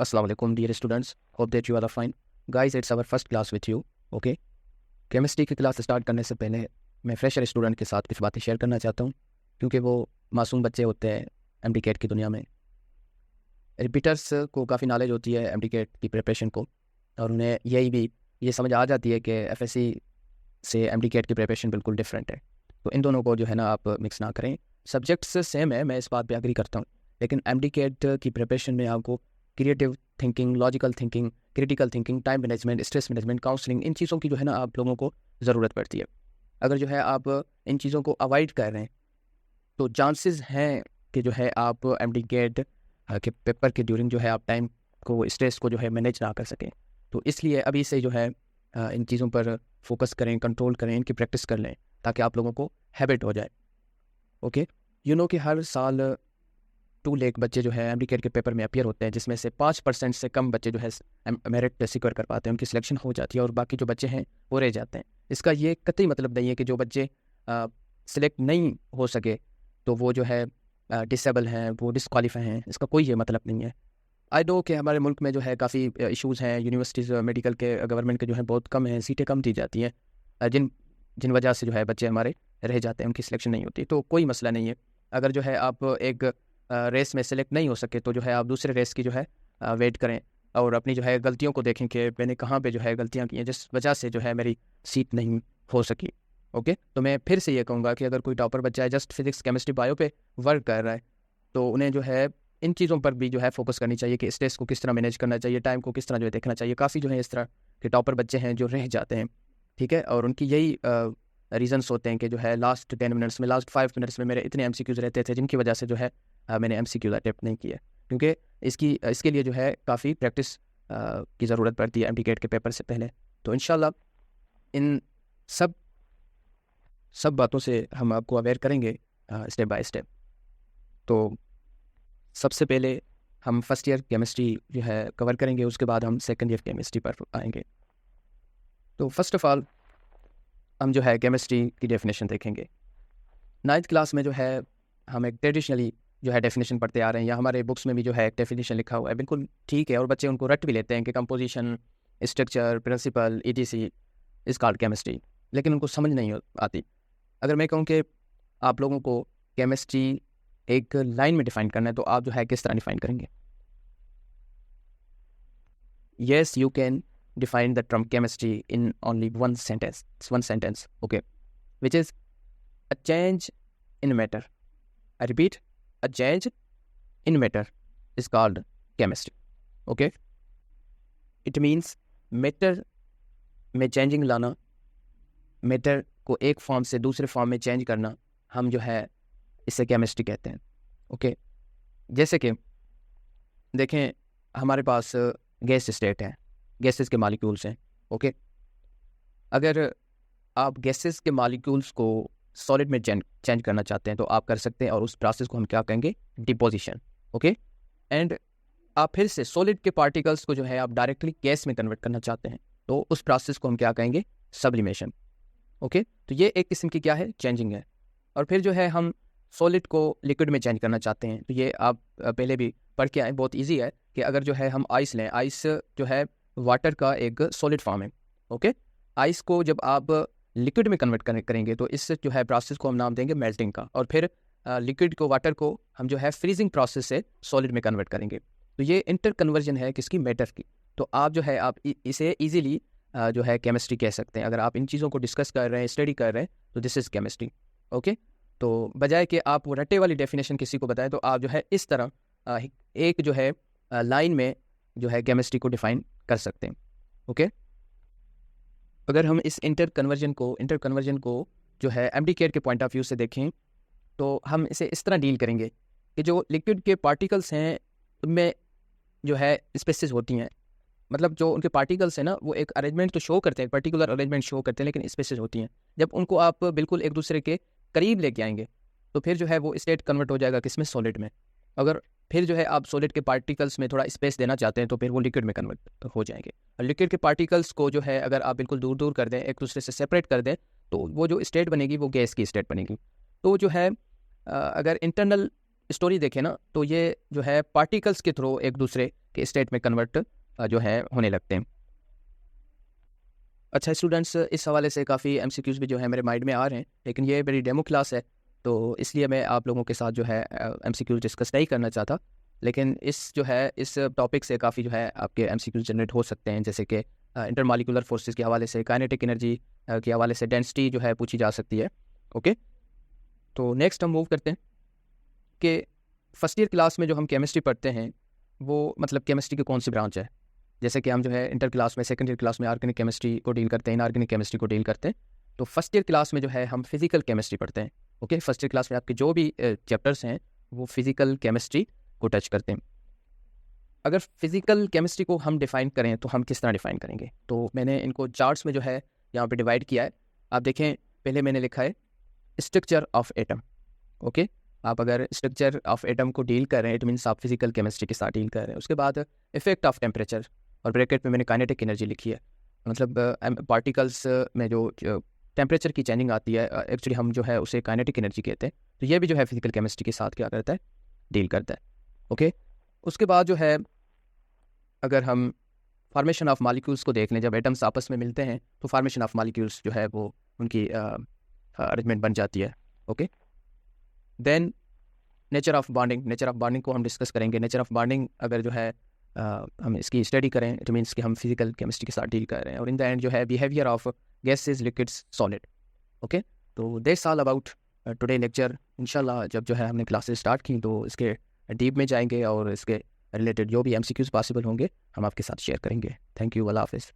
Assalamu alaikum dear students. Hope that you are fine. Guys, it's our first class with you. Okay. Chemistry की class start करने से पहले मैं fresher student के साथ कुछ बातें शेयर करना चाहता हूँ, क्योंकि वो मासूम बच्चे होते हैं एमडीकेट की दुनिया में। रिपीटर्स को काफ़ी नॉलेज होती है एमडीकेट की प्रिपरेशन को, और उन्हें ये समझ आ जाती है कि एफएससी से एमडीकेट की प्रिपरेशन बिल्कुल डिफरेंट है। तो इन दोनों को जो है ना आप मिक्स ना करें। सब्जेक्ट्स सेम है, मैं इस बात पे एग्री करता हूँ, लेकिन एमडीकेट की प्रिपरेशन में आपको creative thinking, logical thinking, critical thinking, time management, stress management, counselling, इन चीज़ों की जो है ना आप लोगों को ज़रूरत पड़ती है। अगर जो है आप इन चीज़ों को अवॉइड कर रहे हैं तो चांसेस हैं कि जो है आप एमडीकेट के पेपर के ड्यूरिंग जो है आप टाइम को, स्ट्रेस को जो है मैनेज ना कर सकें। तो इसलिए अभी से जो है इन चीज़ों पर फोकस करें, कंट्रोल करें, इनकी प्रैक्टिस कर लें ताकि आप लोगों को हैबिट हो जाए। ओके, कि हर साल 2 लाख बच्चे जो है एमडीकेट के पेपर में अपीयर होते हैं, जिसमें से 5% से कम बच्चे जो है मेरिट सिक्योर कर पाते हैं, उनकी सिलेक्शन हो जाती है और बाकी जो बच्चे हैं वो रह जाते हैं। इसका ये कतई मतलब नहीं है कि जो बच्चे सिलेक्ट नहीं हो सके तो वो जो है डिसेबल हैं, वो डिसक्वालीफाई हैं, इसका कोई ये मतलब नहीं है। आई नो कि हमारे मुल्क में जो है काफ़ी इश्यूज़ हैं, यूनिवर्सिटीज़ मेडिकल के गवर्नमेंट के जो है बहुत कम हैं, सीटें कम दी जाती हैं, जिन जिन वजह से जो है बच्चे हमारे रह जाते हैं, उनकी सिलेक्शन नहीं होती। तो कोई मसला नहीं है। अगर जो है आप एक रेस में सेलेक्ट नहीं हो सके तो जो है आप दूसरे रेस की जो है वेट करें और अपनी जो है गलतियों को देखें कि मैंने कहाँ पे जो है गलतियाँ की हैं जिस वजह से जो है मेरी सीट नहीं हो सकी। ओके, तो मैं फिर से ये कहूँगा कि अगर कोई टॉपर बच्चा है, जस्ट फिजिक्स, केमिस्ट्री, बायो पे वर्क कर रहा है, तो उन्हें जो है इन चीज़ों पर भी जो है फोकस करनी चाहिए कि स्ट्रेस को किस तरह मैनेज करना चाहिए, टाइम को किस तरह जो है देखना चाहिए। काफ़ी जो है इस तरह के टॉपर बच्चे हैं जो रह जाते हैं, ठीक है, और उनकी यही रीजंस होते हैं कि जो है लास्ट 10 मिनट्स में, लास्ट 5 मिनट्स में मेरे इतने एमसीक्यूज रहते थे जिनकी वजह से जो है मैंने एमसीक्यूज अटेम्प्ट नहीं किया, क्योंकि इसके लिए जो है काफ़ी प्रैक्टिस की ज़रूरत पड़ती है एमडीकेट के पेपर से पहले। तो इंशाल्लाह इन सब बातों से हम आपको अवेयर करेंगे स्टेप बाय स्टेप। तो सबसे पहले हम फर्स्ट ईयर केमिस्ट्री जो है कवर करेंगे, उसके बाद हम सेकेंड ईयर केमिस्ट्री पर आएंगे। तो फर्स्ट ऑफ ऑल हम जो है केमिस्ट्री की डेफिनेशन देखेंगे। 9th क्लास में जो है हम एक ट्रेडिशनली जो है डेफिनेशन पढ़ते आ रहे हैं, या हमारे बुक्स में भी जो है एक डेफिनेशन लिखा हुआ है, बिल्कुल ठीक है, और बच्चे उनको रट भी लेते हैं कि composition, structure, principle, ETC is called chemistry, लेकिन उनको समझ नहीं आती। अगर मैं कहूँ कि आप लोगों को केमिस्ट्री एक लाइन में डिफाइन करना है तो आप जो है किस तरह डिफाइन करेंगे? Yes, you can define the term chemistry in only one sentence. It's one sentence, okay, which is a change in matter. I repeat, a change in matter is called chemistry. Okay, it means matter में changing लाना, matter को एक form से दूसरे form में change करना, हम जो है इसे केमिस्ट्री कहते हैं। ओके, जैसे कि देखें हमारे पास गैस स्टेट है, गैसेस के मॉलिक्यूल्स हैं। ओके, अगर आप गैसेस के मॉलिक्यूल्स को सॉलिड में चेंज करना चाहते हैं तो आप कर सकते हैं, और उस प्रोसेस को हम क्या कहेंगे? डिपोजिशन। ओके, एंड आप फिर से सॉलिड के पार्टिकल्स को जो है आप डायरेक्टली गैस में कन्वर्ट करना चाहते हैं तो उस प्रोसेस को हम क्या कहेंगे? सब्लिमेशन। ओके, तो ये एक किस्म की क्या है? चेंजिंग है। और फिर जो है हम सॉलिड को लिक्विड में चेंज करना चाहते हैं, तो ये आप पहले भी पढ़ के आए, बहुत ईजी है कि अगर जो है हम आइस लें, आइस जो है वाटर का एक सॉलिड फॉर्म है। ओके, आइस को जब आप लिक्विड में कन्वर्ट करेंगे तो इस जो है प्रोसेस को हम नाम देंगे मेल्टिंग का, और फिर लिक्विड को, वाटर को हम जो है फ्रीजिंग प्रोसेस से सॉलिड में कन्वर्ट करेंगे। तो ये इंटर कन्वर्जन है किसकी? मैटर की। तो आप जो है आप इसे ईजिली जो है केमिस्ट्री कह सकते हैं। अगर आप इन चीज़ों को डिस्कस कर रहे हैं, स्टडी कर रहे हैं, तो दिस इज़ केमिस्ट्री। ओके, तो बजाय कि आप वो रट्टे वाली डेफिनेशन किसी को बताएं, तो आप जो है इस तरह एक जो है लाइन में जो है केमिस्ट्री को डिफाइन कर सकते हैं। ओके, अगर हम इस इंटर कन्वर्जन को जो है एमडीकेट के पॉइंट ऑफ व्यू से देखें तो हम इसे इस तरह डील करेंगे कि जो लिक्विड के पार्टिकल्स हैं उनमें जो है स्पेसिस होती हैं, मतलब जो उनके पार्टिकल्स हैं ना वो एक अरेंजमेंट तो शो करते हैं, पर्टिकुलर अरेंजमेंट शो करते हैं, लेकिन स्पेसिस होती हैं। जब उनको आप बिल्कुल एक दूसरे के करीब लेके आएंगे तो फिर जो है वो स्टेट कन्वर्ट हो जाएगा किसमें? सॉलिड में। अगर फिर जो है आप सॉलिड के पार्टिकल्स में थोड़ा स्पेस देना चाहते हैं तो फिर वो लिक्विड में कन्वर्ट हो जाएंगे। और लिक्विड के पार्टिकल्स को जो है अगर आप बिल्कुल दूर दूर कर दें, एक दूसरे से सेपरेट कर दें, तो वो जो स्टेट बनेगी वो गैस की स्टेट बनेगी। तो जो है अगर इंटरनल स्टोरी देखें ना तो ये जो है पार्टिकल्स के थ्रू एक दूसरे के स्टेट में कन्वर्ट जो है होने लगते हैं। अच्छा स्टूडेंट्स, इस हवाले से काफ़ी एमसीक्यूज़ भी जो है मेरे माइंड में आ रहे हैं, लेकिन ये मेरी डेमो क्लास है तो इसलिए मैं आप लोगों के साथ जो है एमसीक्यूज़ डिस्कस नहीं करना चाहता। लेकिन इस टॉपिक से काफ़ी जो है आपके एमसीक्यूज़ जनरेट हो सकते हैं, जैसे कि इंटरमॉलिक्यूलर फोर्सेस के हवाले से, काइनेटिक एनर्जी के हवाले से, डेंसिटी जो है पूछी जा सकती है। ओके, तो नेक्स्ट हम मूव करते हैं कि फर्स्ट ईयर क्लास में जो हम केमिस्ट्री पढ़ते हैं वो मतलब केमिस्ट्री की कौन सी ब्रांच है। जैसे कि हम जो है इंटर क्लास में, सेकंड ईयर क्लास में ऑर्गेनिक केमिस्ट्री को डील करते हैं, इनऑर्गेनिक केमिस्ट्री को डील करते हैं। तो फर्स्ट ईयर क्लास में जो है हम फिजिकल केमिस्ट्री पढ़ते हैं। ओके, फर्स्ट ईयर क्लास में आपके जो भी चैप्टर्स हैं वो फिजिकल केमिस्ट्री को टच करते हैं। अगर फिजिकल केमिस्ट्री को हम डिफ़ाइन करें तो हम किस तरह डिफ़ाइन करेंगे, तो मैंने इनको चार्ट्स में जो है यहाँ पे डिवाइड किया है। आप देखें, पहले मैंने लिखा है स्ट्रक्चर ऑफ एटम। ओके, आप अगर स्ट्रक्चर ऑफ एटम को डील कर रहे हैं इट मीन्स आप फिजिकल केमिस्ट्री के साथ डील कर रहे हैं। उसके बाद इफेक्ट ऑफ टेम्परेचर, और ब्रैकेट में मैंने काइनेटिक एनर्जी लिखी है, मतलब पार्टिकल्स में जो टेम्परेचर की चेंजिंग आती है एक्चुअली हम जो है उसे काइनेटिक एनर्जी कहते हैं। तो ये भी जो है फिजिकल केमिस्ट्री के साथ क्या करता है, डील करता है। ओके, उसके बाद जो है अगर हम फार्मेशन ऑफ मॉलिक्यूल्स को देख लें, जब एटम्स आपस में मिलते हैं तो फार्मेशन ऑफ मॉलिक्यूल्स जो है वो उनकी अरेंजमेंट बन जाती है। Okay, then nature of bonding को हम डिस्कस करेंगे। नेचर ऑफ बॉन्डिंग अगर जो है हम इसकी स्टडी करें इट मीन्स कि हम फिजिकल केमिस्ट्री के साथ डील कर रहे हैं। और इन द एंड जो है behaviour of gases, liquids, solid. Okay, तो that's all about today lecture. इंशाल्लाह जब जो है हमने क्लासेस स्टार्ट की तो इसके डीप में जाएंगे और इसके रिलेटेड जो भी एमसीक्यूज़ पॉसिबल होंगे हम आपके साथ शेयर करेंगे। थैंक यू, अल्लाह हाफिज़।